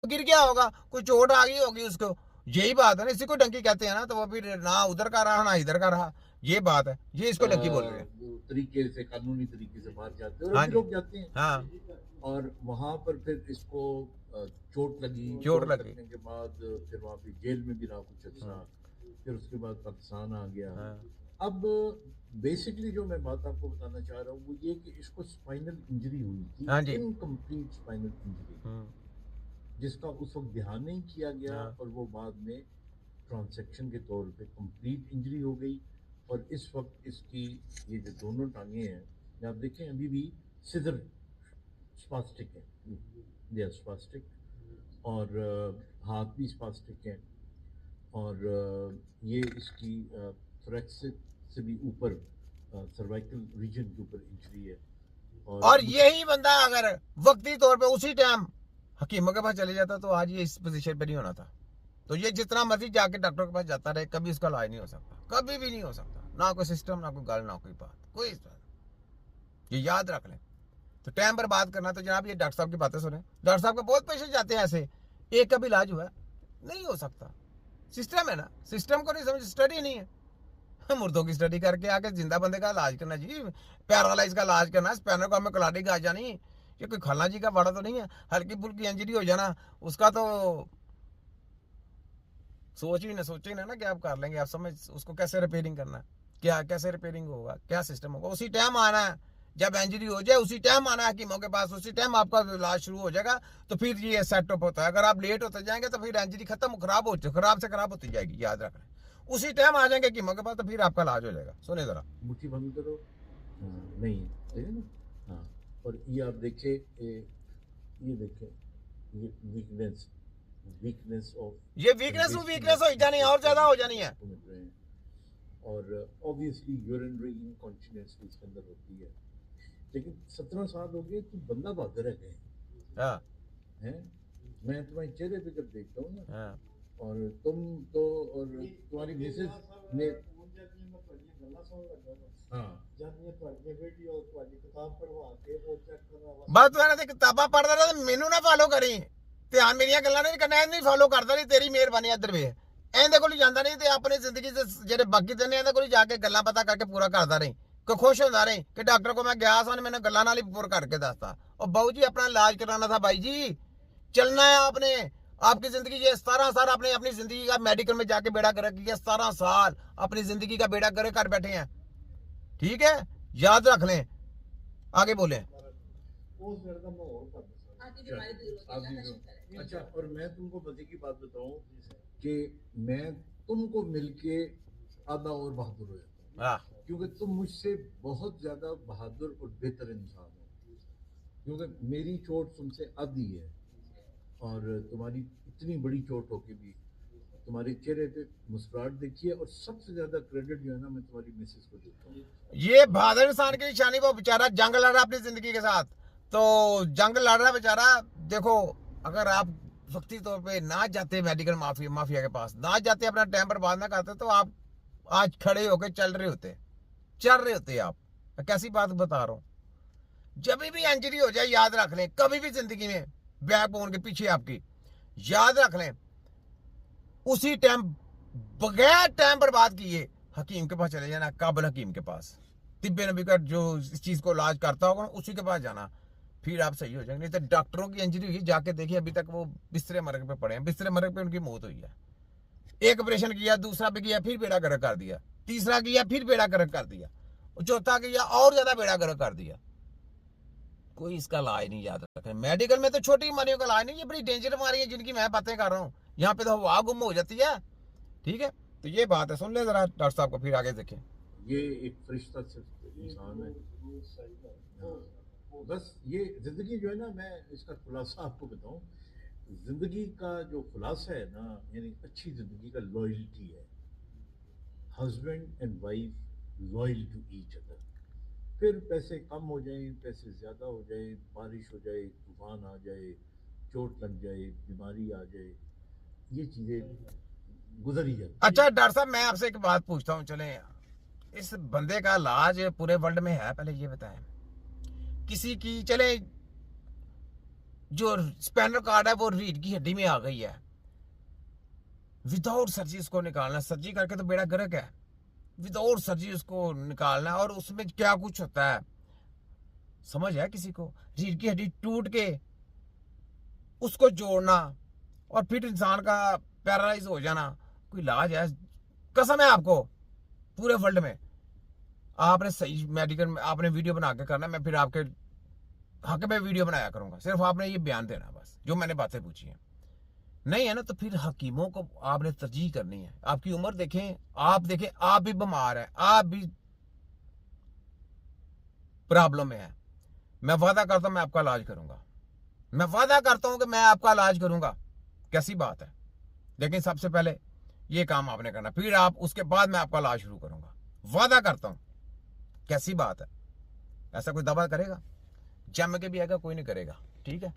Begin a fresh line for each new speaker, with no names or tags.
गिर गया होगा, कोई चोट आ गई होगी उसको, यही बात है ना, इसी को डंकी कहते हैं ना। तो वो फिर ना उधर का रहा ना इधर का रहा, ये बात है, ये इसको डंकी बोल रहे हैं।
तरीके से, कानूनी तरीके से बाहर जाते हैं और
हाँ
अभी
जी,
लोग जाते हैं।
हाँ,
और वहां पर फिर इसको चोट लगी,
चोट
चोट
लगी।
लगने के बाद फिर वहां पे जेल में भी रहा कुछ अर्सा, फिर उसके बाद पाकिस्तान आ गया।
हाँ,
अब बेसिकली जो मैं बात आपको बताना चाह रहा हूँ वो ये कि इसको स्पाइनल इंजरी हुई थी,
हाँ जी,
इनकम्प्लीट स्पाइनल इंजरी, जिसका उस वक्त ध्यान नहीं किया गया
हाँ।
और वो बाद में ट्रांसेक्शन के तौर पे कंप्लीट इंजरी हो गई। और इस वक्त इसकी ये जो दोनों टांगे हैं आप देखें अभी भी सिदर स्पास्टिक है, दे आर स्पास्टिक, और हाथ भी स्पास्टिक है। और ये इसकी थोरैक्स से भी ऊपर सर्वाइकल रीजन के ऊपर इंजरी है।
और यही बंदा अगर वक्ती तौर पे उसी टाइम हकीमों के पास चले जाता तो आज ये इस पोजीशन पे नहीं होना था। तो ये जितना मर्जी जाके डॉक्टर के पास जाता रहे, कभी इसका इलाज नहीं हो सकता, कभी भी नहीं हो सकता। ना कोई सिस्टम, ना कोई गल, ना कोई बात, कोई बात, ये याद रख लें। तो टाइम पर बात करना, तो जनाब ये डॉक्टर साहब की बातें सुने। डॉक्टर साहब के बहुत पेशेंट जाते हैं ऐसे, एक का भी इलाज हुआ नहीं हो सकता। सिस्टम है ना, सिस्टम को नहीं समझ, स्टडी नहीं है। मुर्दों की स्टडी करके आके जिंदा बंदे का इलाज करना जी, पैरालाइज का इलाज करना, स्पैनर को हमें कलाडी का आ जानी, ये कोई खन्ना जी का बड़ा तो नहीं है। हल्की फुल्की इंजरी हो जाना उसका तो सोच ही ना कि आप कर लेंगे, आप समझ उसको कैसे रिपेयरिंग करना है, क्या कैसे रिपेयरिंग होगा, क्या सिस्टम होगा। उसी टाइम आना है, जब इंजरी हो जाए उसी टाइम आना है हकीमों के पास, उसी टाइम आपका इलाज शुरू हो जाएगा। तो फिर ये सेटअप होता है। अगर आप लेट होते जाएंगे तो फिर इंजरी खत्म, खराब से खराब होती जाएगी, याद रखना। उसी टाइम आ जाएंगे हकीमों के पास तो फिर आपका इलाज हो जाएगा। सुने जरा,
मुट्ठी बंद करो। हाँ, नहीं है ना। हाँ, और ये आप देखे, ये देखे, ये वीकनेस, वीकनेस ऑफ
ये वीकनेस हो जानी है, और ज्यादा हो जानी है।
और ऑब्वियसली यूरिनरी इनकॉन्टिनेंस इसके अंदर होती है। लेकिन 17 साल हो गए तो बंदा बहादुर है
हाँ,
हैं। मैं तुम्हारे चेहरे पे जब देखता हूँ ना,
हाँ,
और तुम तो, और तुम्हारी मिसेस ने, हाँ,
बस तू ते किताबा पढ़दा रहा, मैनू ना फॉलो करी, ध्यान मेरिया गल्लां नहीं करना, नहीं फॉलो करदा नहीं, तेरी मेहरबानी इधर वे ਇਹਦੇ ਕੋਲ ਜਾਂਦਾ ਨਹੀਂ ਤੇ ਆਪਣੀ ਜ਼ਿੰਦਗੀ ਦੇ ਜਿਹੜੇ ਬਾਕੀ ਦਿਨ ਇਹਦੇ ਕੋਲ ਜਾ ਕੇ ਗੱਲਾਂ ਪਤਾ ਕਰਕੇ पूरा करदा रही, को खुश होता रही कि डॉक्टर को मैं गया सा, मैंने गल्लां नाल ही पूरा करके दसता। और बहू जी अपना इलाज कराना था भाई जी, चलना है आपने। आपकी जिंदगी ये 17 साल आपने अपनी जिंदगी का मेडिकल में जाके बेड़ा गर्क किया, 17 साल अपनी जिंदगी का बेड़ा गर्क कर बैठे हैं। ठीक है, याद रख लें, आगे बोले।
अच्छा, और मैं तुमको मजे की बात बताऊं कि मैं तुमको मिलके आधा और बहादुर हो जाता हूँ, क्योंकि तुम मुझसे बहुत ज्यादा बहादुर और बेहतर इंसान हो। क्योंकि मेरी चोट तुमसे आधी है और तुम्हारी इतनी बड़ी चोट होके भी तुम्हारे चेहरे पे मुस्कुराहट देखी है। और सबसे ज्यादा क्रेडिट जो है ना मैं तुम्हारी मिसेस को देता हूँ।
ये बहादुर इंसान की निशानी, वो बेचारा जंग लड़ रहा अपनी जिंदगी के साथ, तो जंग लड़ रहा बेचारा। देखो, अगर आप वक्ती तौर पे ना जाते मेडिकल माफिया के पास, ना जाते, अपना टाइम पर बात ना करते, तो आप आज खड़े होकर चल रहे होते आप। कैसी बात बता रहा हूँ। जब भी इंजरी हो जाए, याद रख लें, कभी भी जिंदगी में बैकबोन के पीछे आपकी, याद रख लें, उसी टाइम बगैर टाइम पर बात किए हकीम के पास चले जाना, काबल हकीम के पास, तिब्बे नबी का जो इस चीज को इलाज करता होगा उसी के पास जाना, फिर आप सही हो जाएंगे। नहीं तो डॉक्टरों की इंजरी हुई, जाके देखिए अभी तक वो बिस्तरे मरग पे पड़े हैं, बिस्तरे मरग पे उनकी मौत हुई है। एक ऑपरेशन किया, दूसरा भी किया, फिर बेड़ा गर्क कर दिया, तीसरा किया, फिर बेड़ा गर्क कर दिया, चौथा किया, और ज्यादा बेड़ा गर्क कर दिया। कोई इसका इलाज नहीं, याद रखें। मेडिकल में तो छोटी बीमारियों का इलाज नहीं, ये बड़ी डेंजर बीमारी है जिनकी मैं बातें कर रहा हूँ। यहाँ पे तो हवा गुम हो जाती है। ठीक है, तो ये बात है, सुन ले जरा डॉक्टर साहब को, फिर आगे देखें।
ये एक फरिश्ता सिर्फ इंसान है। बस ये जिंदगी जो है ना, मैं इसका खुलासा आपको बताऊं, जिंदगी का जो खुलासा है ना, यानी अच्छी जिंदगी का लॉयल्टी है। Husband and wife loyal to each other. फिर पैसे कम हो जाए, पैसे ज़्यादा हो जाए, बारिश हो जाए, तूफान आ जाए, चोट लग जाए, बीमारी आ जाए, ये चीज़ें गुजर ही जाती।
अच्छा डॉक्टर साहब, मैं आपसे एक बात पूछता हूँ, चले, इस बंदे का इलाज पूरे वर्ल्ड में है, पहले ये बताएं। किसी की चले जो स्पाइनल कार्ड है वो रीढ़ की हड्डी में आ गई है, विदाउट सर्जरी उसको निकालना, सर्जरी करके तो बेड़ा गर्क है, विदाउट सर्जरी उसको निकालना। और उसमें क्या कुछ होता है समझ है किसी को? रीढ़ की हड्डी टूट के उसको जोड़ना और फिर इंसान का पैरालाइज हो जाना, कोई इलाज है? कसम है आपको, पूरे वर्ल्ड में आपने सही मेडिकल में आपने वीडियो बना के करना, मैं फिर आपके हक में वीडियो बनाया करूंगा, सिर्फ आपने ये बयान देना बस जो मैंने बातें पूछी हैं। नहीं है ना तो फिर हकीमों को आपने तरजीह करनी है। आपकी उम्र देखें, आप देखें, आप भी बीमार हैं, आप भी प्रॉब्लम में है। मैं वादा करता हूं मैं आपका इलाज करूंगा, मैं वादा करता हूं कि मैं आपका इलाज करूंगा, कैसी बात है। लेकिन सबसे पहले ये काम आपने करना, फिर आप उसके बाद मैं आपका इलाज शुरू करूंगा, वादा करता हूं। कैसी बात है? ऐसा कोई दावा करेगा? जम के भी आएगा, कोई नहीं करेगा, ठीक है।